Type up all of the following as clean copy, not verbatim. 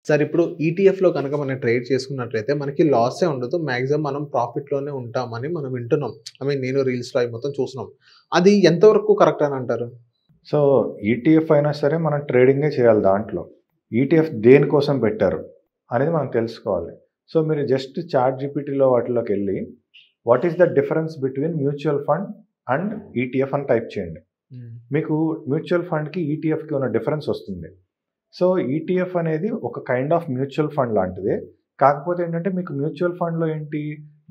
Sir ఇప్పుడు ఈటీఎఫ్‌లో గనక మనం ట్రేడ్ చేసుకున్నట్లయితే మనకి లాసే ఉండదు. మాక్సిమం మనం ప్రాఫిట్‌లోనే ఉంటామని మనం వింటున్నాం. నేను రీల్స్‌లో అవి మొత్తం చూస్తున్నాం. అది ఎంతవరకు కరెక్ట్ అని అంటారు? సో, ఈటీఎఫ్ అయినా సరే మనం ట్రేడింగే చేయాలి దాంట్లో. ఈటీఎఫ్ దేనికోసం పెట్టారు అనేది మనం తెలుసుకోవాలి. సో, మీరు జస్ట్ చాట్‌జీపీటీలో వాటిలోకెళ్ళి what is the difference between mutual fund and ETF అని టైప్ చేయండి. హ్మ్. మీకు మ్యూచువల్ ఫండ్‌కి, ఈటీఎఫ్‌కి ఉన్న డిఫరెన్స్ వస్తుంది. సో, ఈటీఎఫ్ అనేది ఒక కైండ్ ఆఫ్ మ్యూచువల్ ఫండ్ లాంటిదే. కాకపోతే ఏంటంటే మీకు మ్యూచువల్ ఫండ్‌లో ఏంటి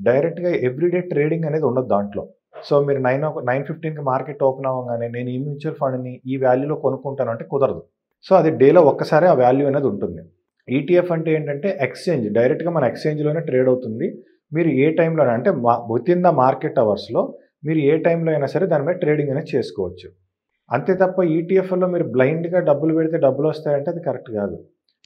డైరెక్ట్‌గా ఎవ్రీడే ట్రేడింగ్ అనేది ఉండదు దాంట్లో. సో, మీరు 9:15కి మార్కెట్ ఓపెన్ అవ్వంగానే నేను ఈ మ్యూచువల్ ఫండ్‌ని ఈ వాల్యూలో కొనుక్కుంటాను అంటే కుదరదు. సో, అది డేలో ఒక్కసారే ఆ వాల్యూ అనేది ఉంటుంది. ఈటీఎఫ్ అంటే ఏంటంటే ఎక్స్‌చేంజ్ డైరెక్ట్‌గా మన ఎక్స్‌చేంజ్‌లోనే ట్రేడ్ అవుతుంది. మీరు ఏ టైంలోనే అంటే వితిన్ ద మార్కెట్ అవర్స్‌లో మీరు ఏ టైంలో అయినా సరే దాని మీద ట్రేడింగ్ అనేది చేసుకోవచ్చు. అంతే తప్ప ఈటీఎఫ్‌లో మీరు బ్లైండ్‌గా డబ్బులు పెడితే డబ్బులొస్తాయంటే అది కరెక్ట్ కాదు.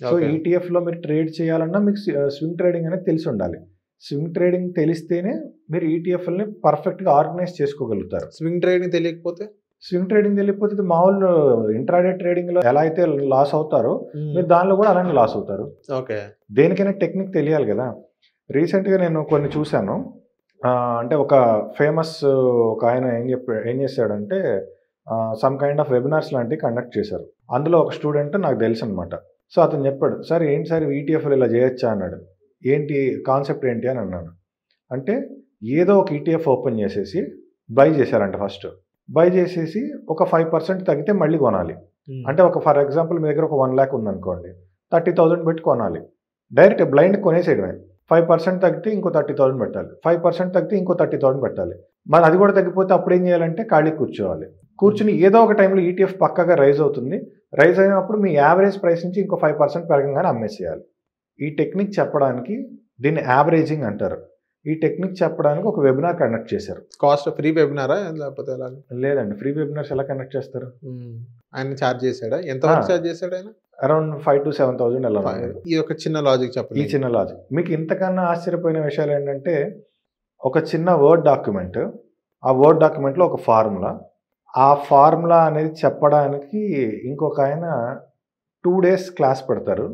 So, okay. ఈటీఎఫ్‌లో మీరు ట్రేడ్ చేయాలన్నా మీకు స్వింగ్ ట్రేడింగ్ అనేది తెలిసుండాలి. స్వింగ్ ట్రేడింగ్ తెలిస్తేనే మీరు ఈటీఎఫ్‌లని పర్ఫెక్ట్‌గా ఆర్గనైజ్ చేసుకోగలుగుతారు. స్వింగ్ ట్రేడింగ్ తెలియకపోతే? స్వింగ్ ట్రేడింగ్ తెలియకపోతే ఇది మామూలు ఇంట్రాడే ట్రేడింగ్‌లో ఎలా అయితే లాస్ అవుతారో హ్మ్. మీరు దానిలో కూడా అలానే లాస్ అవుతారు. ఓకే. దేనికైనా టెక్నిక్ తెలియాలి గదా! రీసెంట్‌గా నేను కొన్ని చూసాను. అంటే ఒక ఫేమస్ ఒకాయన ఏం చేసాడంటే సమ్ కైండ్ ఆఫ్ వెబినార్స్ లాంటివి కండక్ట్ చేశారు. అందులో ఒక స్టూడెంట్ నాకు తెలుసనమాట. సో, అతను చెప్పాడు. "సార్ ఏంటి సార్ ఈటీఎఫ్‌లో ఇలా చేయొచ్చా?" అన్నాడు. "ఏంటి కాన్సెప్ట్ ఏంటి?" అని అన్నాను. అంటే ఏదో ఒక ఈటీఎఫ్ ఓపెన్ చేసేసి బై చేశారంట ఫస్ట్. బై చేసేసి ఒక 5% తగ్గితే మళ్ళీ కొనాలి. హ్మ్. అంటే ఫర్ ఎగ్జాంపుల్ మీ దగ్గర ఒక 1,00,000 ఉందనుకోండి. 30,000 పెట్టి కొనాలి. Direct blind కొనేసేయడమే. 5% తగ్గితే ఇంకో 30,000 పెట్టాలి. 5% తగ్గితే ఇంకో 30,000 పెట్టాలి. మరి అది కూడా తగ్గిపోతే అప్పుడేం చేయాలంటే ఖాళీగా కూర్చోవాలి. కూర్చొని ఏదో ఒక టైంలో ఈటీఎఫ్ పక్కాగా రైజ్ అవుతుంది. రైజ్ అయినప్పుడు మీ యావరేజ్ ప్రైస్ నుంచి ఇంకో 5% పెరగంగానే అమ్మేసేయాలి. ఈ టెక్నిక్ చెప్పడానికి దీన్ని యావరేజింగ్ అంటారు. ఈ టెక్నిక్ చెప్పడానికి ఒక వెబినార్ కండక్ట్ చేశారు. కాస్ట్ ఫ్రీ వెబినారా? లేకపోతే ఎలా? లేదండి. ఫ్రీ వెబినార్స్ ఎలా కండక్ట్ చేస్తారు? హ్మ్. ఆయన చార్జ్ చేసాడా? ఎంతవరకు చార్జ్ చేసాడాయన? అరౌండ్ 5,000-7,000 అలా ఉంటుంది. ఈ యొక్క చిన్న లాజిక్ ఈ చెప్పండి. చిన్న లాజిక్. మీకు ఇంతకన్నా ఆశ్చర్యపోయిన విషయాలేంటంటే, ఒక చిన్న వర్డ్ డాక్యుమెంట్, ఆ వర్డ్ డాక్యుమెంట్‌లో ఒక ఫార్ములా, ఆ ఫార్ములా అనేది చెప్పడానికి ఇంకొకాయన 2 డేస్ క్లాస్ పెడతారు.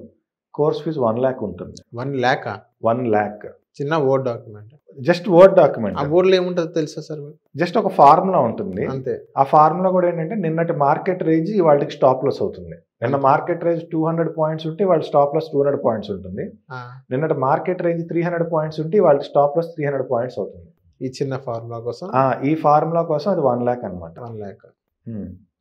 కోర్స్ ఫీజ్ 1,00,000 ఉంటుంది. 1,00,000 1,00,000 చిన్న word document. Just word document. ఆ వర్డ్‌లో ఏముంటదో తెలుసా సార్ మీకు? జస్ట్ ఒక ఫార్ములా ఉంటుంది. అంతే. ఆ ఫార్ములా కూడా ఏంటంటే నిన్నటి మార్కెట్ రేంజ్ ఇవాల్టికి స్టాప్ లాస్ అవుతుంది. నిన్న మార్కెట్ రేంజ్ 200 పాయింట్స్ ఉంటే ఇవాళ స్టాప్ లాస్ 200 పాయింట్స్ ఉంటుంది. ఆ! నిన్నటి మార్కెట్ రేంజ్ 300 పాయింట్స్ ఉంటే ఇవాళ స్టాప్ లాస్ 300 పాయింట్స్ అవుతుంది. ఈ చిన్న ఫార్ములా కోసం ఈ ఫార్ములా కోసం అది 1,00,000 అన్నమాట. 1,00,000. హ్మ్.